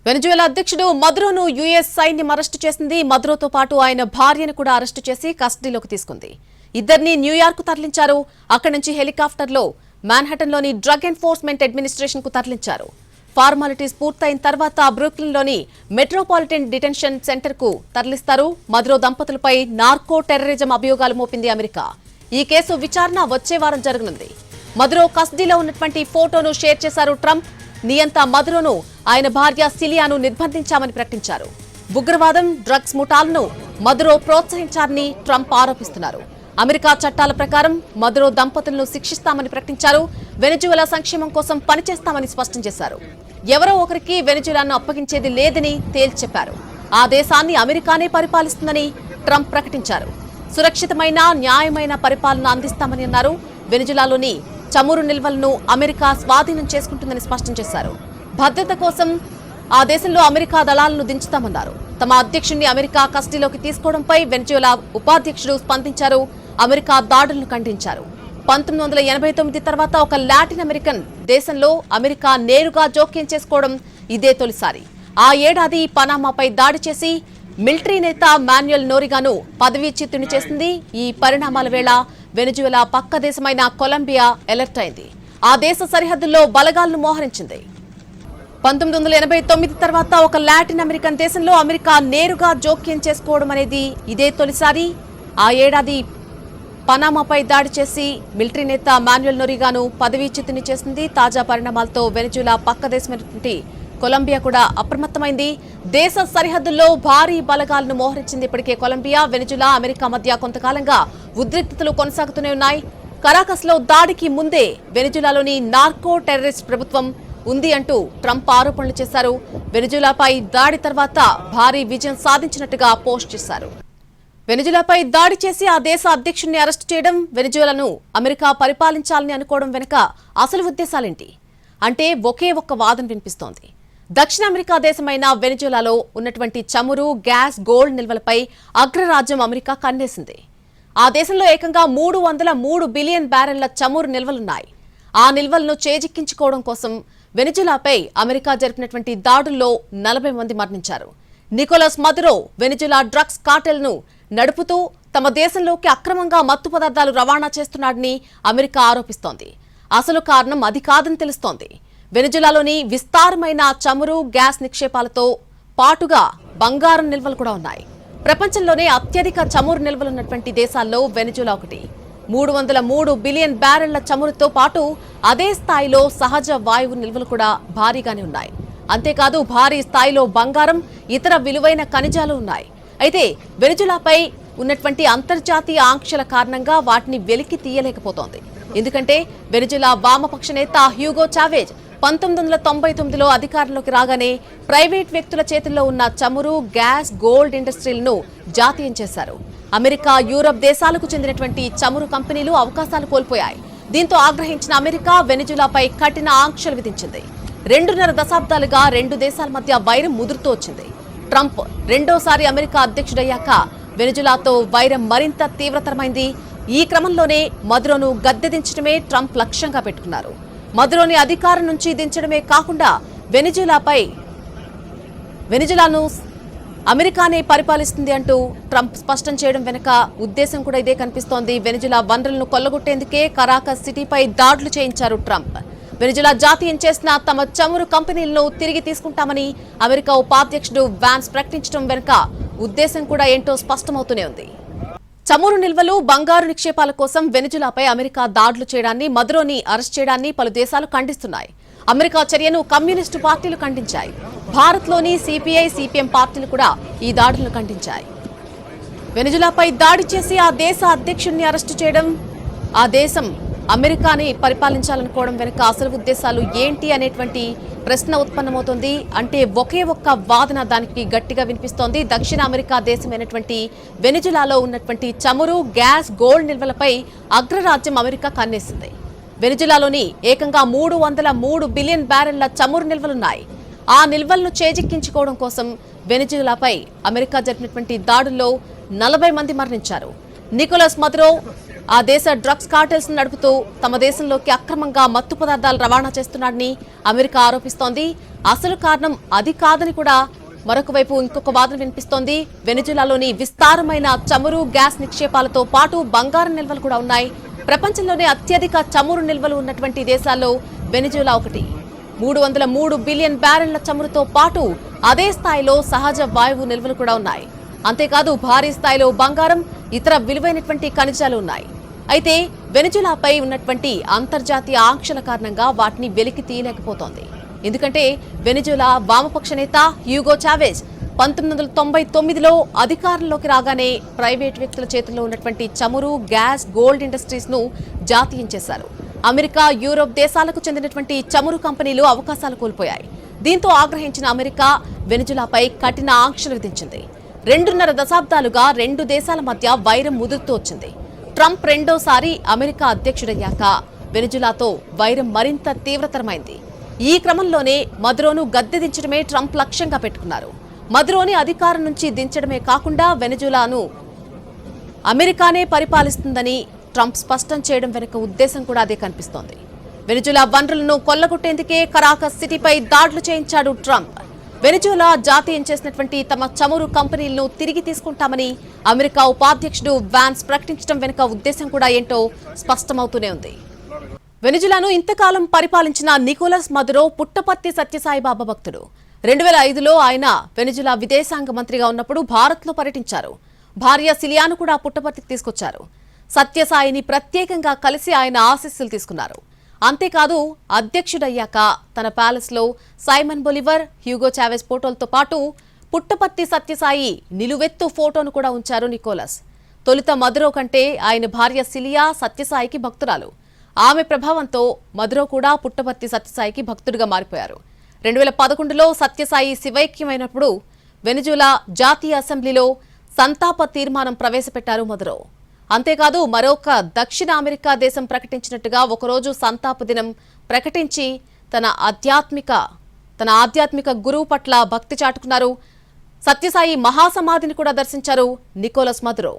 వెనజువేలా అధ్యక్షుడు మదురోను యుఎస్ సైన్యం అరెస్టు చేసింది. మదురోతో పాటు ఆయన భార్యను కూడా అరెస్టు చేసి కస్టడీలోకి తీసుకుంది. ఇద్దరిని న్యూయార్క్ తరలించారు. అక్కడి నుంచి హెలికాప్టర్లో మాన్హాటన్లోని డ్రగ్ ఎన్ఫోర్స్మెంట్ అడ్మినిస్ట్రేషన్ కు తరలించారు. ఫార్మాలిటీస్ పూర్తయిన తర్వాత బ్రూక్లిన్లోని మెట్రోపాలిటన్ డిటెన్షన్ సెంటర్ కు తరలిస్తారు. మదురో దంపతులపై నార్కో టెర్రరిజం అభియోగాలు మోపింది అమెరికా. ఈ కేసు విచారణ వచ్చే వారం జరగనుంది. మదురో కస్టడీలో ఉన్నటువంటి ఫోటోను షేర్ చేశారు ట్రంప్. నియంత మదురోను ఆయన భార్య సిలియాను నిర్బంధించామని ప్రకటించారు. ఉగ్రవాదం, డ్రగ్స్ ముఠాలను మదురో ప్రోత్సహించారని ట్రంప్ ఆరోపిస్తున్నారు. అమెరికా చట్టాల ప్రకారం మదురో దంపతులను శిక్షిస్తామని ప్రకటించారు. వెనజువేలా సంక్షేమం కోసం పనిచేస్తామని స్పష్టం చేశారు. ఎవరో ఒకరికి వెనజువేలాను అప్పగించేది లేదని తేల్చి చెప్పారు. ఆ దేశాన్ని అమెరికానే పరిపాలిస్తుందని ట్రంప్ ప్రకటించారు. సురక్షితమైన, న్యాయమైన పరిపాలన అందిస్తామని అన్నారు. వెనజువేలాలోని చమురు నిల్వలను అమెరికా స్వాధీనం చేసుకుంటుందని స్పష్టం చేశారు. భద్రత కోసం ఆ దేశంలో అమెరికా దళాలను దించుతామన్నారు. తమ అధ్యక్షుడిని అమెరికా కస్టడీలోకి తీసుకోవడంపై వెనజువేలా ఉపాధ్యక్షుడు స్పందించారు. అమెరికా దాడులను ఖండించారు. 1989 తర్వాత ఒక లాటిన్ అమెరికన్ దేశంలో అమెరికా నేరుగా జోక్యం చేసుకోవడం ఇదే తొలిసారి. ఆ ఏడాది పనామాపై దాడి చేసి మిలిటరీ నేత మాన్యుయల్ నోరిగాను పదవీచ్యుతుని చేసింది. ఈ పరిణామాల వేళ వెనజువేలా పక్క దేశమైన కొలంబియా అలర్ట్ అయింది. ఆ దేశ సరిహద్దుల్లో బలగాలను మోహరించింది. 1989 తర్వాత ఒక లాటిన్ అమెరికన్ దేశంలో అమెరికా నేరుగా జోక్యం చేసుకోవడం అనేది ఇదే తొలిసారి. ఆ ఏడాది పనామాపై దాడి చేసి మిలిటరీ నేత మాన్యుయల్ నోరిగాను పదవీచ్యుతుని చేసింది. తాజా పరిణామాలతో వెనజువేలా పక్క దేశమైనటువంటి కొలంబియా కూడా అప్రమత్తమైంది. దేశ సరిహద్దుల్లో భారీ బలగాలను మోహరించింది. ఇప్పటికే కొలంబియా, వెనజువేలా, అమెరికా మధ్య కొంతకాలంగా ఉద్రిక్తతలు కొనసాగుతూనే ఉన్నాయి. కరాకస్ లో దాడికి ముందే వెనజువేలాలోని నార్కో టెర్రరిస్ట్ ప్రభుత్వం ఉంది అంటూ ట్రంప్ ఆరోపణలు చేశారు. వెనజువేలాపై దాడి తర్వాత భారీ విజయం సాధించినట్టుగా పోస్ట్ చేశారు. వెనజువేలాపై దాడి చేసి ఆ దేశ అధ్యక్షుడిని అరెస్టు చేయడం, వెనజువేలాను అమెరికా పరిపాలించాలని అనుకోవడం వెనుక అసలు ఉద్దేశాలేంటి అంటే ఒకే ఒక్క వాదన వినిపిస్తోంది. దక్షిణ అమెరికా దేశమైన వెనజువేలాలో ఉన్నటువంటి చమురు, గ్యాస్, గోల్డ్ నిల్వలపై అగ్రరాజ్యం అమెరికా కన్నేసింది. ఆ దేశంలో ఏకంగా 303 బిలియన్ బ్యారెళ్ల చమురు నిల్వలున్నాయి. ఆ నిల్వలను చేజిక్కించుకోవడం కోసం వెనజువేలాపై అమెరికా జరిపినటువంటి దాడుల్లో 40 మంది మరణించారు. నికోలస్ మదురో వెనజువేలా డ్రగ్స్ కార్టెల్ను నడుపుతూ తమ దేశంలోకి అక్రమంగా మత్తు పదార్థాలు రవాణా చేస్తున్నాడని అమెరికా ఆరోపిస్తోంది. అసలు కారణం అది కాదని తెలుస్తోంది. వెనజువేలాలోని విస్తారమైన చమురు, గ్యాస్ నిక్షేపాలతో పాటుగా బంగారం నిల్వలు కూడా ఉన్నాయి. ప్రపంచంలోనే అత్యధిక చమురు నిల్వలున్నటువంటి దేశాల్లో వెనజువేలా ఒకటి. 303 బిలియన్ బ్యారెళ్ల చమురుతో పాటు అదే స్థాయిలో సహజ వాయువు నిల్వలు కూడా భారీగానే ఉన్నాయి. అంతేకాదు భారీ స్థాయిలో బంగారం, ఇతర విలువైన ఖనిజాలు ఉన్నాయి. అయితే వెనజువేలాపై ఉన్నటువంటి అంతర్జాతీయ ఆంక్షల కారణంగా వాటిని వెలికి తీయలేకపోతోంది. ఎందుకంటే వెనజువేలా వామపక్ష నేత హ్యూగో చావేజ్ 1999లో అధికారంలోకి రాగానే ప్రైవేట్ వ్యక్తుల చేతుల్లో ఉన్న చమురు, గ్యాస్, గోల్డ్ ఇండస్ట్రీలను జాతీయం చేశారు. అమెరికా, యూరప్ దేశాలకు చెందినటువంటి చమురు కంపెనీలు అవకాశాలు కోల్పోయాయి. దీంతో ఆగ్రహించిన అమెరికా వెనజువేలాపై కఠిన ఆంక్షలు విధించింది. 2.5 దశాబ్దాలుగా రెండు దేశాల మధ్య వైరం ముదురుతూ వచ్చింది. ట్రంప్ రెండోసారి అమెరికా అధ్యక్షుడయ్యాక వెనజువేలాతో వైరం మరింత తీవ్రతరమైంది. ఈ క్రమంలోనే మదురోను గద్దెదించడమే ట్రంప్ లక్ష్యంగా పెట్టుకున్నారు. మదురోని అధికారం నుంచి దించడమే కాకుండా వెనజువేలాను అమెరికానే పరిపాలిస్తుంది అంటూ ట్రంప్ స్పష్టం చేయడం వెనుక ఉద్దేశం కూడా ఇదే కనిపిస్తోంది. వెనజువేలా వనరులను కొల్లగొట్టేందుకే కరాకస్ సిటీపై దాడులు చేయించారు ట్రంప్. వెనజువేలా జాతీయం చేసిన తమ చమురు కంపెనీలను తిరిగి తీసుకుంటామని అమెరికా ఉపాధ్యక్షుడు వాన్స్ ప్రకటించడం వెనుక ఉద్దేశం కూడా ఏంటో స్పష్టమవుతూనే ఉంది. చమురు నిల్వలు, బంగారు నిక్షేపాల కోసం వెనజువేలాపై అమెరికా దాడులు చేయడాన్ని, మదురోని అరెస్ట్ చేయడాన్ని పలు దేశాలు ఖండిస్తున్నాయి. అమెరికా చర్యను కమ్యూనిస్టు పార్టీలు ఖండించాయి. భారత్లోని సిపిఐ, సిపిఎం పార్టీలు కూడా ఈ దాడులను ఖండించాయి. వెనజువేలాపై దాడి చేసి ఆ దేశ అధ్యక్షుడిని అరెస్టు చేయడం, ఆ దేశం అమెరికాని పరిపాలించాలనుకోవడం వెనుక అసలు ఉద్దేశాలు ఏంటి అనేటువంటి ప్రశ్న ఉత్పన్నమవుతోంది. అంటే ఒకే ఒక్క వాదన దానికి గట్టిగా వినిపిస్తోంది. దక్షిణ అమెరికా దేశమైనటువంటి వెనజువేలాలో ఉన్నటువంటి చమురు, గ్యాస్, గోల్డ్ నిల్వలపై అగ్రరాజ్యం అమెరికా కన్నేసింది. వెనజువేలాలోని ఏకంగా 303 బిలియన్ బ్యారెళ్ల చమురు నిల్వలున్నాయి. ఆ నిల్వలను చేజిక్కించుకోవడం కోసం వెనజువేలాపై అమెరికా జరిపినటువంటి దాడుల్లో 40 మంది మరణించారు. నికోలస్ మదురో ఆ దేశ డ్రగ్స్ కార్టెల్స్ నడుపుతూ తమ దేశంలోకి అక్రమంగా మత్తు పదార్థాలు రవాణా చేస్తున్నాడని అమెరికా ఆరోపిస్తోంది. అసలు కారణం అది కాదని కూడా మరొక వైపు ఇంకొక వాదన వినిపిస్తోంది. వెనిజులాలోని విస్తారమైన చమురు గ్యాస్ నిక్షేపాలతో పాటు బంగారం నిల్వలు కూడా ఉన్నాయి. ప్రపంచంలోనే అత్యధిక చమురు నిల్వలు ఉన్నటువంటి దేశాల్లో వెనిజులా ఒకటి. 303 బిలియన్ బ్యారెళ్ల చమురుతో పాటు అదే స్థాయిలో సహజ వాయువు నిల్వలు కూడా ఉన్నాయి. అంతేకాదు భారీ స్థాయిలో బంగారం, ఇతర విలువైనటువంటి ఖనిజాలు ఉన్నాయి. అయితే వెనిజులాపై ఉన్నటువంటి అంతర్జాతీయ ఆంక్షల కారణంగా వాటిని వెలికి తీయలేకపోతోంది. ఎందుకంటే వెనిజులా వామపక్ష నేత హ్యూగో చావెజ్ 1999లో అధికారంలోకి రాగానే ప్రైవేట్ వ్యక్తుల చేతుల్లో ఉన్నటువంటి చమురు, గ్యాస్, గోల్డ్ ఇండస్ట్రీస్ ను జాతీయం చేశారు. అమెరికా, యూరోప్ దేశాలకు చెందినటువంటి చమురు కంపెనీలు అవకాశాలు కోల్పోయాయి. దీంతో ఆగ్రహించిన అమెరికా వెనిజులాపై కఠిన ఆంక్షలు విధించింది. 2.5 దశాబ్దాలుగా రెండు దేశాల మధ్య వైరం ముదురుతూ వచ్చింది. ట్రంప్ రెండోసారి అమెరికా అధ్యక్షుడయ్యాక వెనిజులాతో వైరం మరింత తీవ్రతరమైంది. ఈ క్రమంలోనే మదురోను గద్దె దించడమే ట్రంప్ లక్ష్యంగా పెట్టుకున్నారు. మదురోని అధికారం నుంచి దించడమే కాకుండా వెనిజులాను అమెరికానే పరిపాలిస్తుందని ట్రంప్ స్పష్టం చేయడం వెనుక ఉద్దేశం కూడా అదే కనిపిస్తోంది. వెనిజులా వనరులను కొల్లగొట్టేందుకే కరాకస్ సిటీపై దాడులు చేయించాడు ట్రంప్. వెనిజులా జాతీయం చేసినటువంటి తమ చమురు కంపెనీలను తిరిగి తీసుకుంటామని అమెరికా ఉపాధ్యక్షుడు వాన్స్ ప్రకటించడం వెనుక ఉద్దేశం కూడా ఏంటో స్పష్టమవుతూనే ఉంది. వెనిజులాను ఇంతకాలం పరిపాలించిన నికోలస్ మదురో పుట్టపర్తి సత్యసాయిబాబా భక్తుడు. 2005లో ఆయన వెనిజులా విదేశాంగ మంత్రిగా ఉన్నప్పుడు భారత్లో పర్యటించారు. భార్య సిలియాను కూడా పుట్టపర్తికి తీసుకొచ్చారు. సత్యసాయిని ప్రత్యేకంగా కలిసి ఆయన ఆశీస్సులు తీసుకున్నారు. అంతేకాదు అధ్యక్షుడయ్యాక తన ప్యాలెస్లో సైమన్ బొలివర్, హ్యూగో చావెజ్ ఫోటోలతో పాటు పుట్టపర్తి సత్యసాయి నిలువెత్తు ఫోటోను కూడా ఉంచారు నికోలస్. తొలుత మదురో కంటే ఆయన భార్య సిలియా సత్యసాయికి భక్తురాలు. ఆమె ప్రభావంతో మదురో కూడా పుట్టపర్తి సత్యసాయికి భక్తుడిగా మారిపోయారు. 2011లో సత్యసాయి శివైక్యమైనప్పుడు వెనిజులా జాతీయ అసెంబ్లీలో సంతాప తీర్మానం ప్రవేశపెట్టారు మదురో. అంతేకాదు మరొక దక్షిణ అమెరికా దేశం ప్రకటించినట్టుగా ఒకరోజు సంతాప దినం ప్రకటించి తన ఆధ్యాత్మిక గురువు పట్ల భక్తి చాటుకున్నారు. సత్యసాయి మహాసమాధిని కూడా దర్శించారు నికోలస్ మదురో.